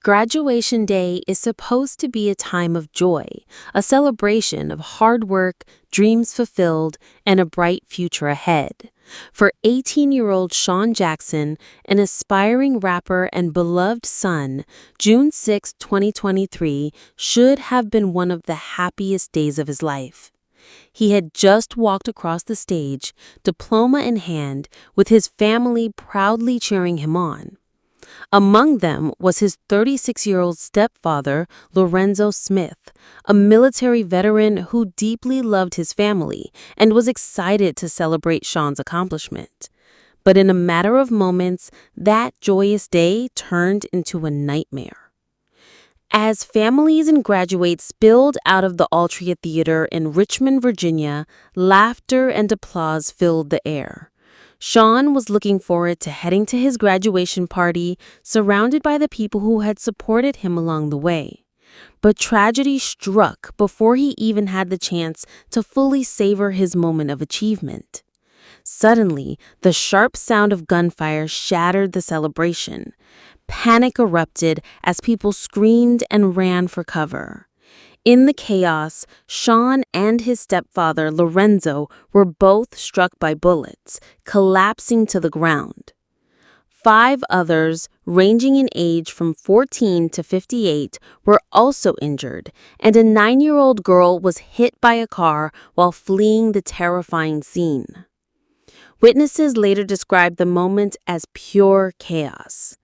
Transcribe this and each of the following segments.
Graduation day is supposed to be a time of joy, a celebration of hard work, dreams fulfilled, and a bright future ahead. For 18-year-old Shawn Jackson, an aspiring rapper and beloved son, June 6, 2023 should have been one of the happiest days of his life. He had just walked across the stage, diploma in hand, with his family proudly cheering him on. Among them was his 36-year-old stepfather, Lorenzo Smith, a military veteran who deeply loved his family and was excited to celebrate Shawn's accomplishment. But in a matter of moments, that joyous day turned into a nightmare. As families and graduates spilled out of the Altria Theater in Richmond, Virginia, laughter and applause filled the air. Shawn was looking forward to heading to his graduation party, surrounded by the people who had supported him along the way. But tragedy struck before he even had the chance to fully savor his moment of achievement. Suddenly, the sharp sound of gunfire shattered the celebration. Panic erupted as people screamed and ran for cover. In the chaos, Shawn and his stepfather, Lorenzo, were both struck by bullets, collapsing to the ground. 5 others, ranging in age from 14 to 58, were also injured, and a 9-year-old girl was hit by a car while fleeing the terrifying scene. Witnesses later described the moment as pure chaos.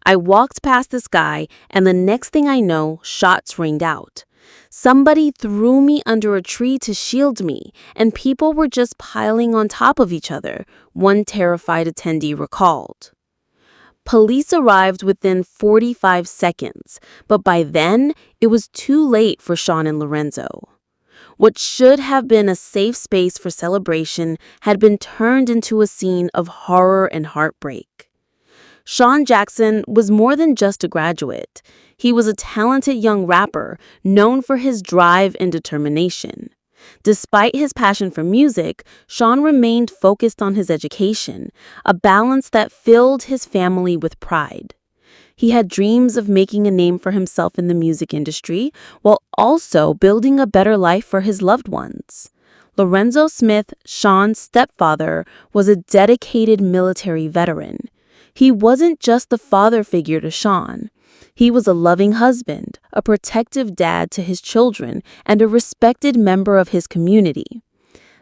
"I walked past this guy, and the next thing I know, shots rained out. Somebody threw me under a tree to shield me, and people were just piling on top of each other," one terrified attendee recalled. Police arrived within 45 seconds, but by then, it was too late for Shawn and Lorenzo. What should have been a safe space for celebration had been turned into a scene of horror and heartbreak. Shawn Jackson was more than just a graduate. He was a talented young rapper known for his drive and determination. Despite his passion for music, Shawn remained focused on his education, a balance that filled his family with pride. He had dreams of making a name for himself in the music industry while also building a better life for his loved ones. Lorenzo Smith, Shawn's stepfather, was a dedicated military veteran. He wasn't just the father figure to Shawn. He was a loving husband, a protective dad to his children, and a respected member of his community.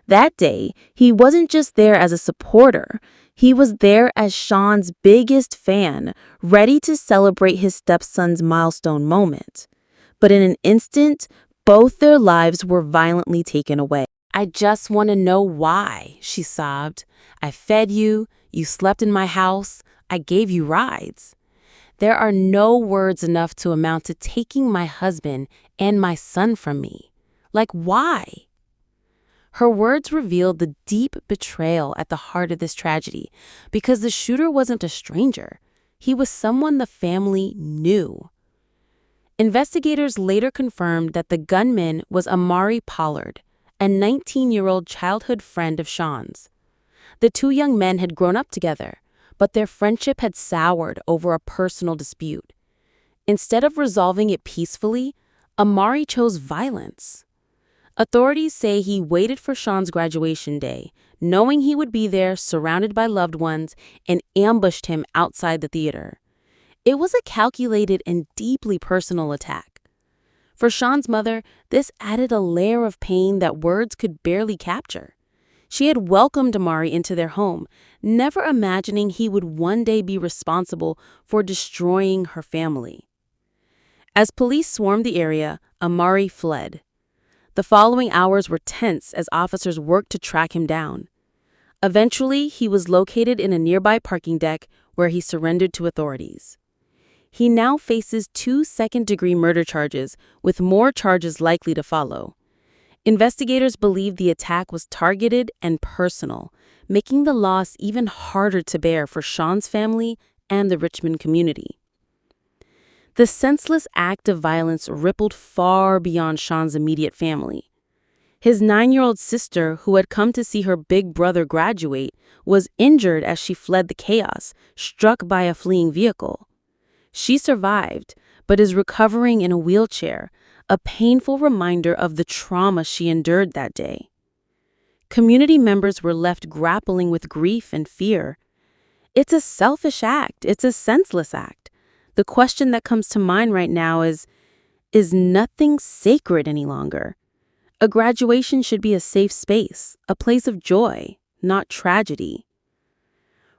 That day, he wasn't just there as a supporter. He was there as Shawn's biggest fan, ready to celebrate his stepson's milestone moment. But in an instant, both their lives were violently taken away. "I just want to know why," she sobbed. "I fed you, you slept in my house, I gave you rides. There are no words enough to amount to taking my husband and my son from me. Like, why?" Her words revealed the deep betrayal at the heart of this tragedy, because the shooter wasn't a stranger. He was someone the family knew. Investigators later confirmed that the gunman was Amari Pollard, a 19-year-old childhood friend of Shawn's. The 2 young men had grown up together, but their friendship had soured over a personal dispute. Instead of resolving it peacefully, Amari chose violence. Authorities say he waited for Shawn's graduation day, knowing he would be there surrounded by loved ones, and ambushed him outside the theater. It was a calculated and deeply personal attack. For Shawn's mother, this added a layer of pain that words could barely capture. She had welcomed Amari into their home, never imagining he would one day be responsible for destroying her family. As police swarmed the area, Amari fled. The following hours were tense as officers worked to track him down. Eventually, he was located in a nearby parking deck where he surrendered to authorities. He now faces 2 second-degree murder charges, with more charges likely to follow. Investigators believe the attack was targeted and personal, making the loss even harder to bear for Shawn's family and the Richmond community. The senseless act of violence rippled far beyond Shawn's immediate family. His 9-year-old sister, who had come to see her big brother graduate, was injured as she fled the chaos, struck by a fleeing vehicle. She survived, but is recovering in a wheelchair, a painful reminder of the trauma she endured that day. Community members were left grappling with grief and fear. It's a selfish act. It's a senseless act. The question that comes to mind right now is nothing sacred any longer? A graduation should be a safe space, a place of joy, not tragedy.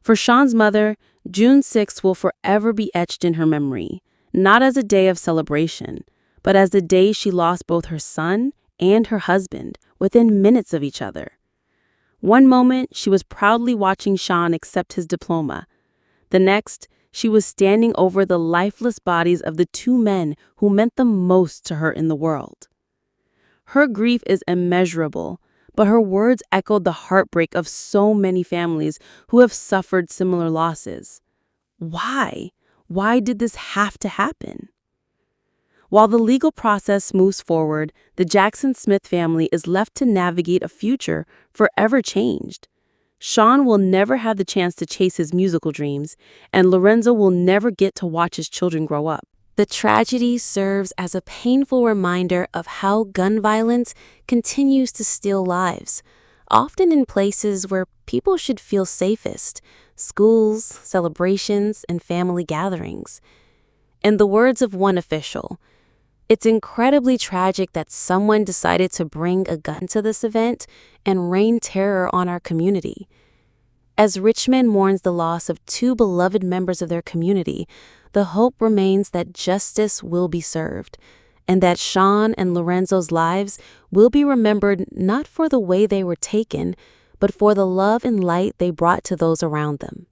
For Shawn's mother, June 6th will forever be etched in her memory, not as a day of celebration, but as the day she lost both her son and her husband within minutes of each other. One moment, she was proudly watching Shawn accept his diploma. The next, she was standing over the lifeless bodies of the two men who meant the most to her in the world. Her grief is immeasurable, but her words echoed the heartbreak of so many families who have suffered similar losses. Why? Why did this have to happen? While the legal process moves forward, the Jackson-Smith family is left to navigate a future forever changed. Shawn will never have the chance to chase his musical dreams, and Lorenzo will never get to watch his children grow up. The tragedy serves as a painful reminder of how gun violence continues to steal lives, often in places where people should feel safest: schools, celebrations, and family gatherings. In the words of one official, "It's incredibly tragic that someone decided to bring a gun to this event and rain terror on our community." As Richmond mourns the loss of two beloved members of their community, the hope remains that justice will be served, and that Shawn and Lorenzo's lives will be remembered not for the way they were taken, but for the love and light they brought to those around them.